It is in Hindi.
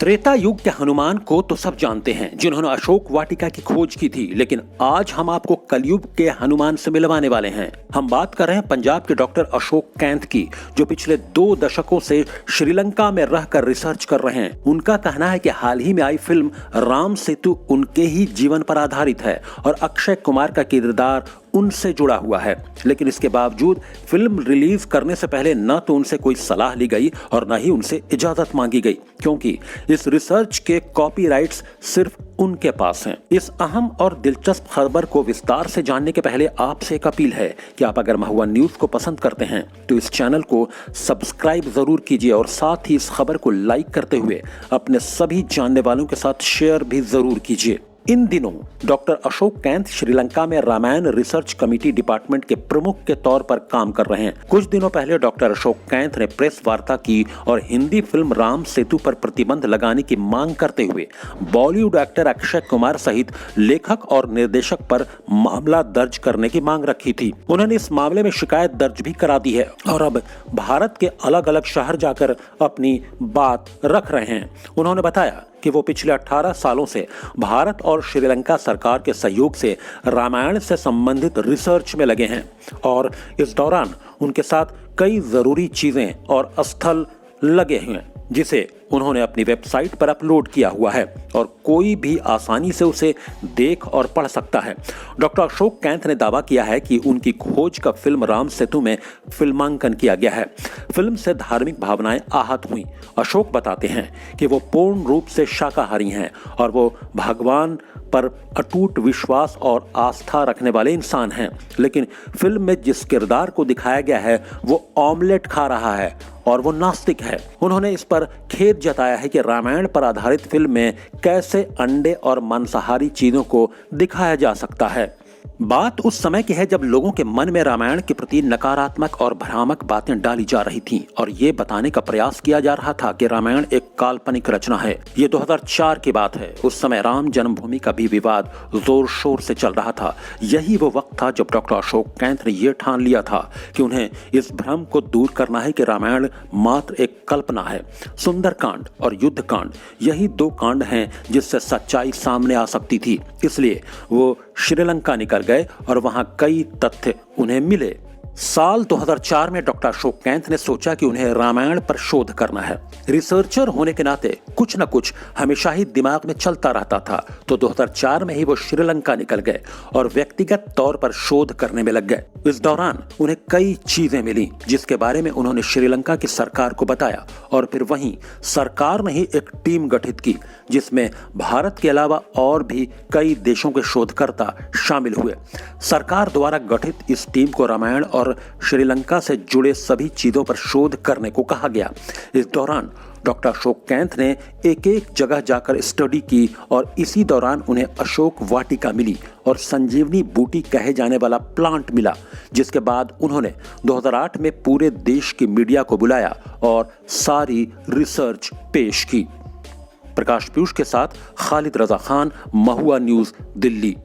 त्रेता युग के हनुमान को तो सब जानते हैं, जिन्होंने अशोक वाटिका की खोज की थी, लेकिन आज हम आपको कलयुग के हनुमान से मिलवाने वाले हैं। हम बात कर रहे हैं पंजाब के डॉक्टर अशोक कैंथ की, जो पिछले 2 दशकों से श्रीलंका में रहकर रिसर्च कर रहे हैं। उनका कहना है कि हाल ही में आई फिल्म राम सेतु उनके ही जीवन पर आधारित है और अक्षय कुमार का किरदार उनसे जुड़ा हुआ है, लेकिन इसके बावजूद फिल्म रिलीज करने से पहले न तो उनसे कोई सलाह ली गई और न ही उनसे इजाजत मांगी गई, क्योंकि इस रिसर्च के कॉपीराइट्स सिर्फ उनके पास हैं। इस अहम और दिलचस्प खबर को विस्तार से जानने के पहले आपसे एक अपील है कि आप अगर महुआ न्यूज को पसंद करते हैं तो इस चैनल को सब्सक्राइब जरूर कीजिए और साथ ही इस खबर को लाइक करते हुए अपने सभी जानने वालों के साथ शेयर भी जरूर कीजिए। इन दिनों डॉक्टर अशोक कैंथ श्रीलंका में रामायण रिसर्च कमेटी डिपार्टमेंट के प्रमुख के तौर पर काम कर रहे हैं। कुछ दिनों पहले डॉक्टर अशोक कैंथ ने प्रेस वार्ता की और हिंदी फिल्म राम सेतु पर प्रतिबंध लगाने की मांग करते हुए बॉलीवुड एक्टर अक्षय कुमार सहित लेखक और निर्देशक पर मामला दर्ज करने की मांग रखी थी। उन्होंने इस मामले में शिकायत दर्ज भी करा दी है और अब भारत के अलग अलग शहर जाकर अपनी बात रख रहे हैं। उन्होंने बताया कि वो पिछले 18 सालों से भारत और श्रीलंका सरकार के सहयोग से रामायण से संबंधित रिसर्च में लगे हैं और इस दौरान उनके साथ कई जरूरी चीजें और स्थल लगे हैं, जिसे उन्होंने अपनी वेबसाइट पर अपलोड किया हुआ है और कोई भी आसानी से उसे देख और पढ़ सकता है। डॉक्टर अशोक कैंथ ने दावा किया है कि उनकी खोज का फिल्म राम सेतु में फिल्मांकन किया गया है। फिल्म से धार्मिक भावनाएं आहत हुई। अशोक बताते हैं कि वो पूर्ण रूप से शाकाहारी हैं और वो भगवान पर अटूट विश्वास और आस्था रखने वाले इंसान हैं, लेकिन फिल्म में जिस किरदार को दिखाया गया है वो ऑमलेट खा रहा है और वो नास्तिक है। उन्होंने इस पर खेद जताया है कि रामायण पर आधारित फिल्म में कैसे अंडे और मांसाहारी चीजों को दिखाया जा सकता है। बात उस समय की है जब लोगों के मन में रामायण के प्रति नकारात्मक और भ्रामक बातें डाली जा रही थीं और ये बताने का प्रयास किया जा रहा था कि रामायण एक काल्पनिक रचना है। ये 2004 की बात है। उस समय राम जन्मभूमि का भी विवाद जोर शोर से चल रहा था। यही वो वक्त था जब डॉक्टर अशोक कैंथ ने यह ठान लिया था कि उन्हें इस भ्रम को दूर करना है कि रामायण मात्र एक कल्पना है। सुंदरकांड और युद्ध कांड, यही 2 कांड हैं जिससे सच्चाई सामने आ सकती थी। इसलिए वो श्रीलंका निकल गए और वहां कई तथ्य उन्हें मिले। साल 2004 में डॉक्टर अशोक कैंथ ने सोचा कि उन्हें रामायण पर शोध करना है। रिसर्चर होने के नाते कुछ न कुछ हमेशा ही दिमाग में चलता रहता था, तो 2004 में ही वो श्रीलंका निकल गए और व्यक्तिगत तौर पर शोध करने में लग गए। इस दौरान उन्हें कई चीजें मिली जिसके बारे में उन्होंने श्रीलंका की सरकार को बताया और फिर वहीं सरकार ने ही एक टीम गठित की जिसमें भारत के अलावा और भी कई देशों के शोधकर्ता शामिल हुए। सरकार द्वारा गठित इस टीम को रामायण और श्रीलंका से जुड़े सभी चीजों पर शोध करने को कहा गया। इस दौरान डॉक्टर अशोक कैंथ ने एक जगह जाकर स्टडी की और इसी दौरान उन्हें अशोक वाटिका मिली और संजीवनी बूटी कहे जाने वाला प्लांट मिला, जिसके बाद उन्होंने 2008 में पूरे देश की मीडिया को बुलाया और सारी रिसर्च पेश की। प्रकाश पीयूष के साथ खालिद रजा खान, महुआ न्यूज, दिल्ली।